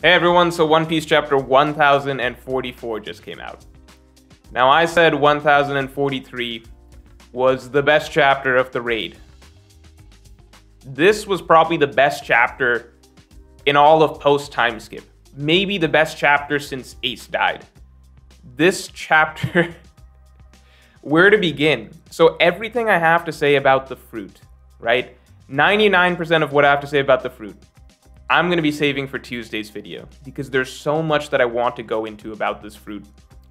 Hey everyone, so One Piece chapter 1044 just came out. Now I said 1043 was the best chapter of the raid. This was probably the best chapter in all of post-time skip. Maybe the best chapter since Ace died. This chapter, where to begin? So everything I have to say about the fruit, right? 99% of what I have to say about the fruit, I'm going to be saving for Tuesday's video because there's so much that I want to go into about this fruit.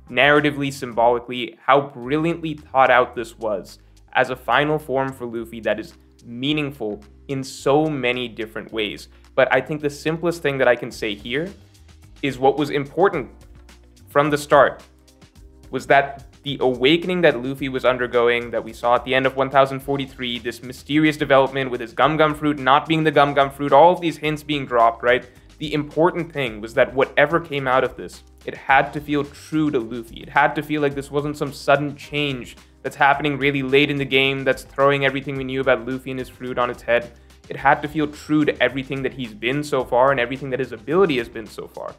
Narratively, symbolically, how brilliantly thought out this was as a final form for Luffy that is meaningful in so many different ways. But I think the simplest thing that I can say here is what was important from the start was that the awakening that Luffy was undergoing, that we saw at the end of 1043, this mysterious development with his Gum Gum fruit not being the Gum Gum fruit, all of these hints being dropped, right? The important thing was that whatever came out of this, it had to feel true to Luffy. It had to feel like this wasn't some sudden change that's happening really late in the game that's throwing everything we knew about Luffy and his fruit on its head. It had to feel true to everything that he's been so far and everything that his ability has been so far.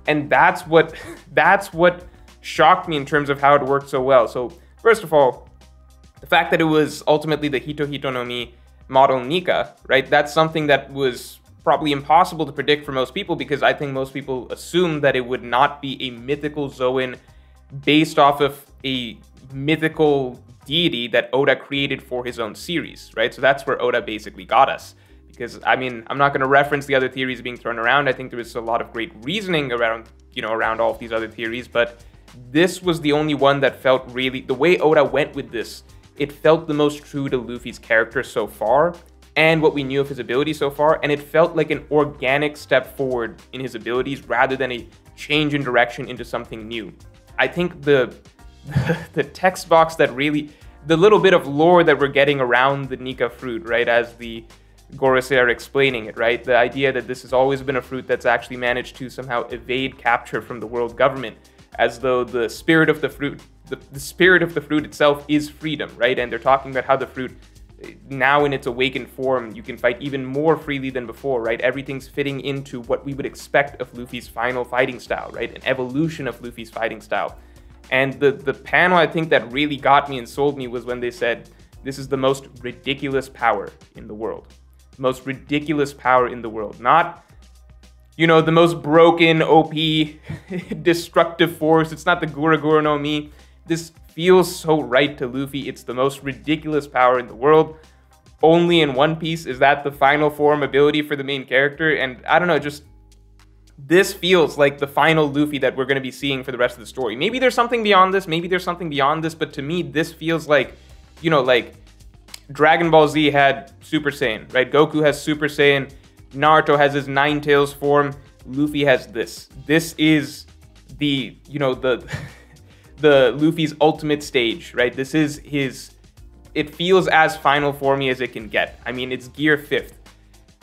And that's what shocked me in terms of how it worked so well. So first of all, the fact that it was ultimately the Hito Hito no Mi model Nika, right? That's something that was probably impossible to predict for most people because I think most people assumed that it would not be a mythical Zoan based off of a mythical deity that Oda created for his own series, right? So that's where Oda basically got us. Because, I mean, I'm not going to reference the other theories being thrown around. I think there was a lot of great reasoning around, around all of these other theories, but this was the only one that felt really, the way Oda went with this, it felt the most true to Luffy's character so far, and what we knew of his abilities so far, and it felt like an organic step forward in his abilities rather than a change in direction into something new. I think the text box that really, the little bit of lore that we're getting around the Nika fruit, right, as the Gorosei are explaining it, right, the idea that this has always been a fruit that's actually managed to somehow evade capture from the world government, as though the spirit of the fruit, the spirit of the fruit itself is freedom, right? And they're talking about how the fruit, now in its awakened form, you can fight even more freely than before, right? Everything's fitting into what we would expect of Luffy's final fighting style, right? An evolution of Luffy's fighting style. And the panel I think that really got me and sold me was when they said, this is the most ridiculous power in the world. Most ridiculous power in the world. Not, the most broken, OP, destructive force. It's not the Gura Gura no Mi. This feels so right to Luffy. It's the most ridiculous power in the world. Only in One Piece is that the final form ability for the main character. And I don't know, just this feels like the final Luffy that we're going to be seeing for the rest of the story. Maybe there's something beyond this. Maybe there's something beyond this. But to me, this feels like, like Dragon Ball Z had Super Saiyan, right? Goku has Super Saiyan. Naruto has his Nine Tails form. Luffy has this. This is the, the Luffy's ultimate stage, right? This is his, it feels as final formy as it can get. I mean, it's Gear 5th.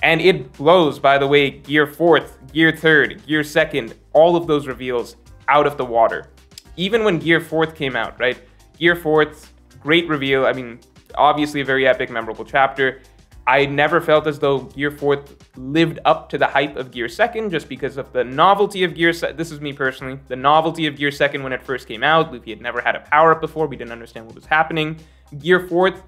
And it blows, by the way, Gear 4th, Gear 3rd, Gear 2nd, all of those reveals out of the water. Even when Gear 4th came out, right? Gear 4th, great reveal. I mean, obviously a very epic, memorable chapter. I never felt as though Gear 4th lived up to the hype of Gear 2nd just because of the novelty of Gear 2nd. This is me personally. The novelty of Gear 2nd when it first came out. Luffy had never had a power-up before. We didn't understand what was happening. Gear 4th,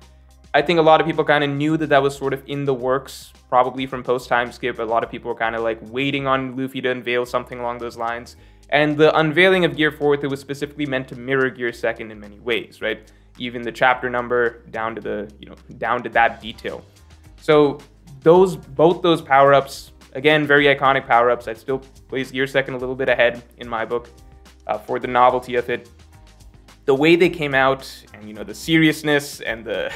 I think a lot of people kind of knew that was sort of in the works, probably from post-time skip. A lot of people were kind of like waiting on Luffy to unveil something along those lines. And the unveiling of Gear 4th, it was specifically meant to mirror Gear 2nd in many ways, right? Even the chapter number down to the, down to that detail. So both those power-ups, again, very iconic power-ups. I'd still place Gear 2nd a little bit ahead in my book for the novelty of it. The way they came out and, the seriousness and the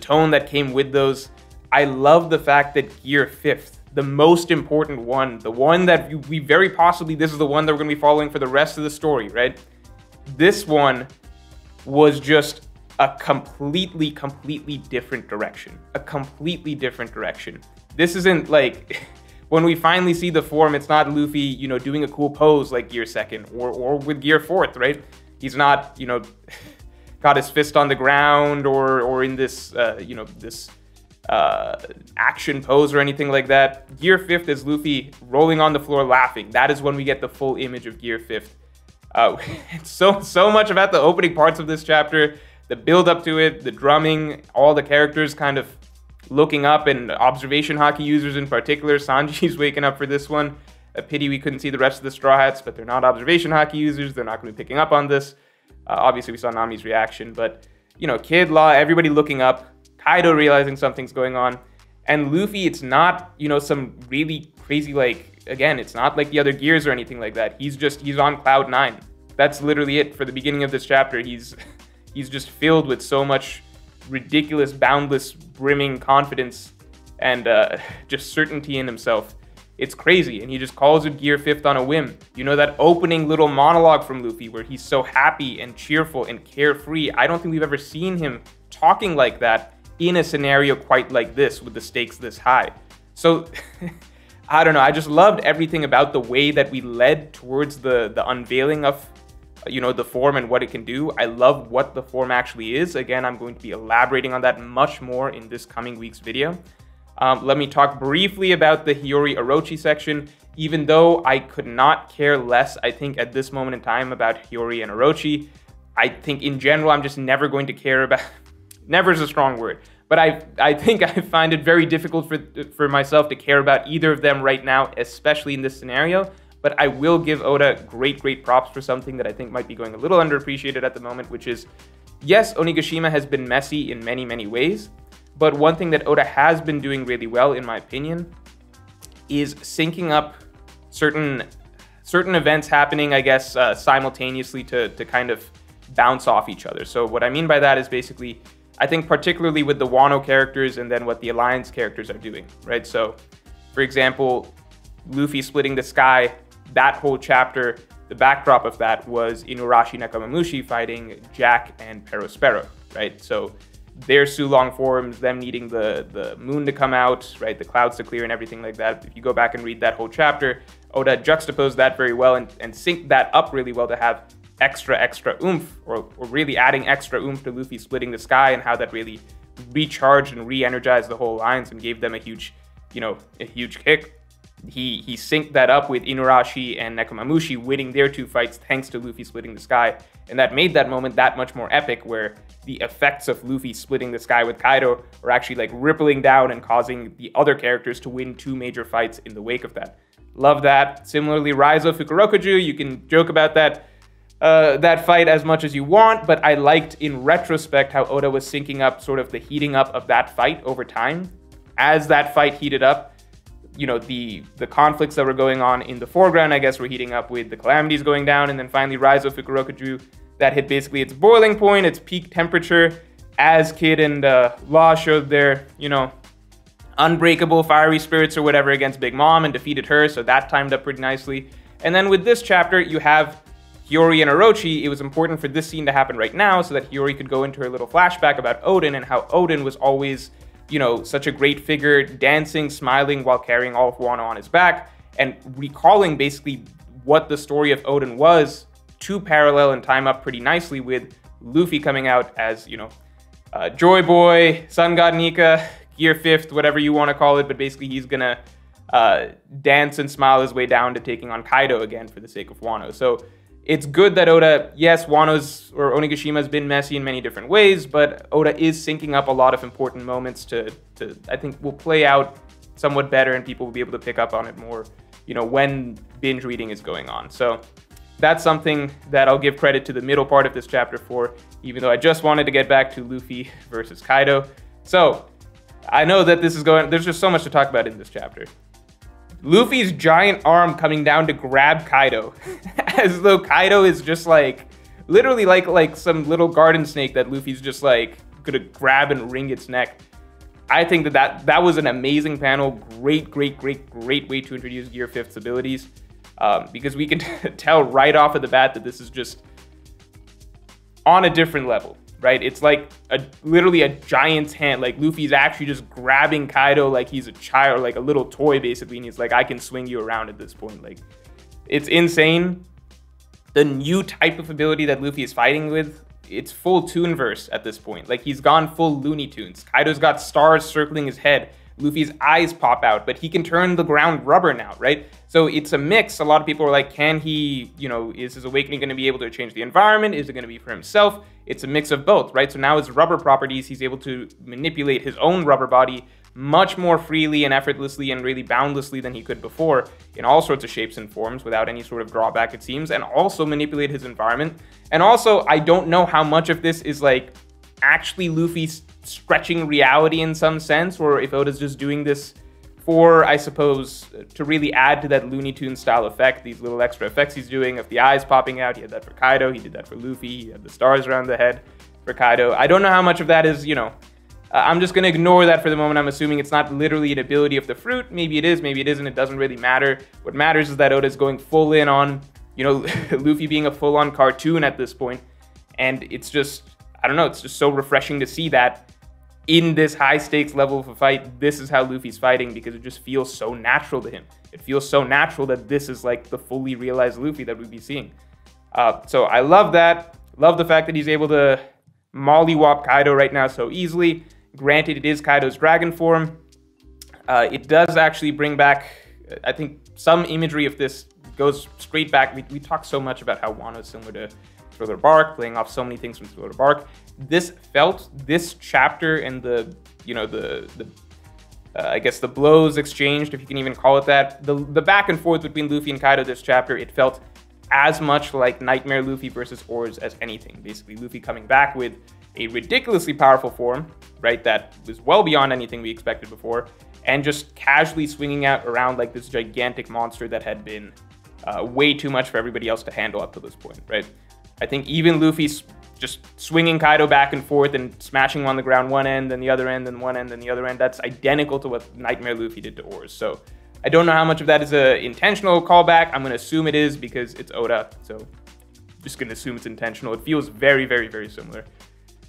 tone that came with those, I love the fact that Gear 5th, the most important one, the one that we very possibly, this is the one that we're going to be following for the rest of the story, right? This one was just a completely different direction. A completely different direction. This isn't like, when we finally see the form, it's not Luffy, doing a cool pose like Gear 2nd or with Gear 4th, right? He's not, got his fist on the ground or in this, action pose or anything like that. Gear 5th is Luffy rolling on the floor laughing. That is when we get the full image of Gear 5th. It's so much about the opening parts of this chapter, the build up to it, the drumming, all the characters kind of looking up, and observation hockey users in particular. Sanji's waking up for this one. A pity we couldn't see the rest of the Straw Hats, but they're not observation hockey users. They're not going to be picking up on this. Obviously, we saw Nami's reaction, but, you know, Kid, Law, everybody looking up, Kaido realizing something's going on, and Luffy, it's not, you know, some really crazy, like, again, it's not like the other gears or anything like that. He's on cloud 9. That's literally it for the beginning of this chapter. He's just filled with so much ridiculous, boundless, brimming confidence and just certainty in himself. It's crazy, and he just calls it Gear 5th on a whim. You know, that opening little monologue from Luffy where he's so happy and cheerful and carefree. I don't think we've ever seen him talking like that in a scenario quite like this with the stakes this high. So, I don't know, I just loved everything about the way that we led towards the unveiling of, you know, the form and what it can do. I love what the form actually is. Again, I'm going to be elaborating on that much more in this coming week's video. Let me talk briefly about the Hiyori Orochi section. Even though I could not care less, I think, at this moment in time about Hiyori and Orochi, I think in general I'm just never going to care about... Never is a strong word. But I think I find it very difficult for myself to care about either of them right now, especially in this scenario. But I will give Oda great props for something that I think might be going a little underappreciated at the moment, which is, yes, Onigashima has been messy in many ways. But one thing that Oda has been doing really well, in my opinion, is syncing up certain events happening, I guess, simultaneously to kind of bounce off each other. So what I mean by that is basically, I think particularly with the Wano characters and then what the Alliance characters are doing, right? So, for example, Luffy splitting the sky, that whole chapter, the backdrop of that was Inuarashi Nekomamushi fighting Jack and Perospero, right? So their Sulong forms, them needing the moon to come out, right, the clouds to clear and everything like that. If you go back and read that whole chapter, Oda juxtaposed that very well and synced that up really well to have extra oomph, or really adding extra oomph to Luffy splitting the sky, and how that really recharged and re-energized the whole alliance and gave them a huge, you know, a huge kick. He synced that up with Inuarashi and Nekomamushi winning their 2 fights thanks to Luffy splitting the sky, and that made that moment that much more epic, where the effects of Luffy splitting the sky with Kaido are actually like rippling down and causing the other characters to win 2 major fights in the wake of that. Love that. Similarly, Raizo Fukurokuju, you can joke about that fight as much as you want, but I liked in retrospect how Oda was syncing up sort of the heating up of that fight over time. As that fight heated up, you know, the conflicts that were going on in the foreground, I guess, were heating up with the calamities going down, and then finally Raizo Fukurokuju, that hit basically its boiling point, its peak temperature, as Kid and Law showed their, you know, unbreakable fiery spirits or whatever against Big Mom and defeated her, so that timed up pretty nicely. And then with this chapter, you have Hiyori and Orochi. It was important for this scene to happen right now so that Hiyori could go into her little flashback about Oden and how Oden was always, you know, such a great figure, dancing, smiling while carrying all of Wano on his back, and recalling basically what the story of Oden was, to parallel and time up pretty nicely with Luffy coming out as, you know, Joy Boy, Sun God Nika, Gear 5th, whatever you want to call it, but basically he's gonna dance and smile his way down to taking on Kaido again for the sake of Wano. So it's good that Oda, yes, Wano's or Onigashima has been messy in many different ways, but Oda is syncing up a lot of important moments to I think will play out somewhat better, and people will be able to pick up on it more, you know, when binge reading is going on. So that's something that I'll give credit to the middle part of this chapter for, even though I just wanted to get back to Luffy versus Kaido. So I know that there's just so much to talk about in this chapter. Luffy's giant arm coming down to grab Kaido, as though Kaido is just like, literally like some little garden snake that Luffy's just like gonna grab and wring its neck. I think that was an amazing panel. Great way to introduce Gear 5th's abilities, because we can tell right off of the bat that this is just on a different level, right? It's like literally a giant's hand. Like Luffy's actually just grabbing Kaido like he's a child, like a little toy basically, and he's like, I can swing you around at this point. Like, it's insane. The new type of ability that Luffy is fighting with it's full Toonverse at this point. Like, he's gone full Looney Tunes. Kaido's got stars circling his head. Luffy's eyes pop out, but he can turn the ground rubber now, right? So it's a mix. A lot of people are like, can he, is his awakening going to be able to change the environment? Is it going to be for himself? It's a mix of both, right? So now his rubber properties, he's able to manipulate his own rubber body much more freely and effortlessly and really boundlessly than he could before in all sorts of shapes and forms without any sort of drawback, it seems, and also manipulate his environment. And also, I don't know how much of this is like actually Luffy stretching reality in some sense, or if Oda's just doing this for, I suppose, to really add to that Looney Tunes style effect, these little extra effects he's doing of the eyes popping out. He had that for Kaido, he did that for Luffy, he had the stars around the head for Kaido. I don't know how much of that is, I'm just going to ignore that for the moment. I'm assuming it's not literally an ability of the fruit. Maybe it is, maybe it isn't. It doesn't really matter. What matters is that Oda's going full in on, Luffy being a full-on cartoon at this point. And it's just, I don't know, it's just so refreshing to see that in this high-stakes level of a fight, this is how Luffy's fighting, because it just feels so natural to him. It feels so natural that this is like the fully realized Luffy that we'd be seeing. So I love that. Love the fact that he's able to mollywop Kaido right now so easily. Granted, it is Kaido's dragon form. It does actually bring back, I think, some imagery of this goes straight back. We talk so much about how Wano is similar to Thriller Bark, playing off so many things from Thriller Bark. This chapter and I guess the blows exchanged, if you can even call it that, the back and forth between Luffy and Kaido this chapter, it felt as much like Nightmare Luffy versus Oars as anything. Basically, Luffy coming back with a ridiculously powerful form, right, that was well beyond anything we expected before, and just casually swinging out around like this gigantic monster that had been way too much for everybody else to handle up to this point, right? I think even Luffy's just swinging Kaido back and forth and smashing him on the ground one end, then the other end, then one end, then the other end. That's identical to what Nightmare Luffy did to Oars. So I don't know how much of that is an intentional callback. I'm going to assume it is because it's Oda. So I'm just going to assume it's intentional. It feels very, very, very similar.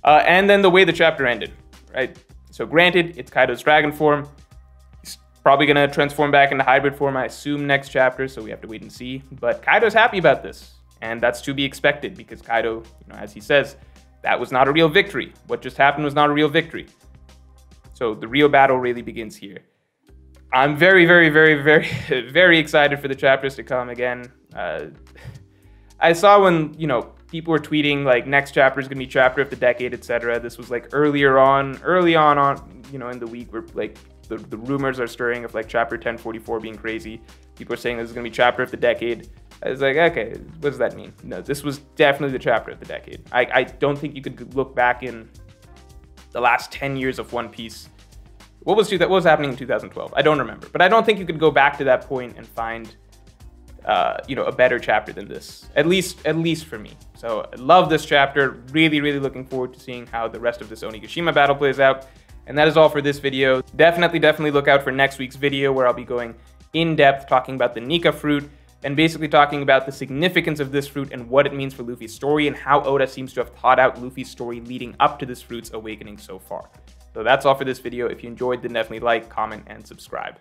And then the way the chapter ended, right? So granted, it's Kaido's dragon form. He's probably going to transform back into hybrid form, I assume, next chapter. So we have to wait and see. But Kaido's happy about this. And that's to be expected because Kaido, as he says, that was not a real victory. What just happened was not a real victory. So the real battle really begins here. I'm very, very, very, very, very excited for the chapters to come again. I saw when, people were tweeting like next chapter is going to be chapter of the decade, etc. This was like early on, in the week where like the rumors are stirring of like chapter 1044 being crazy. People are saying this is going to be chapter of the decade. I was like, okay, what does that mean? No, this was definitely the chapter of the decade. I don't think you could look back in the last 10 years of One Piece. What was happening in 2012? I don't remember. But I don't think you could go back to that point and find, a better chapter than this. At least for me. So I love this chapter. Really, really looking forward to seeing how the rest of this Onigashima battle plays out. And that is all for this video. Definitely look out for next week's video where I'll be going in depth talking about the Nika fruit, and basically talking about the significance of this fruit and what it means for Luffy's story and how Oda seems to have thought out Luffy's story leading up to this fruit's awakening so far. So that's all for this video. If you enjoyed, then definitely like, comment, and subscribe.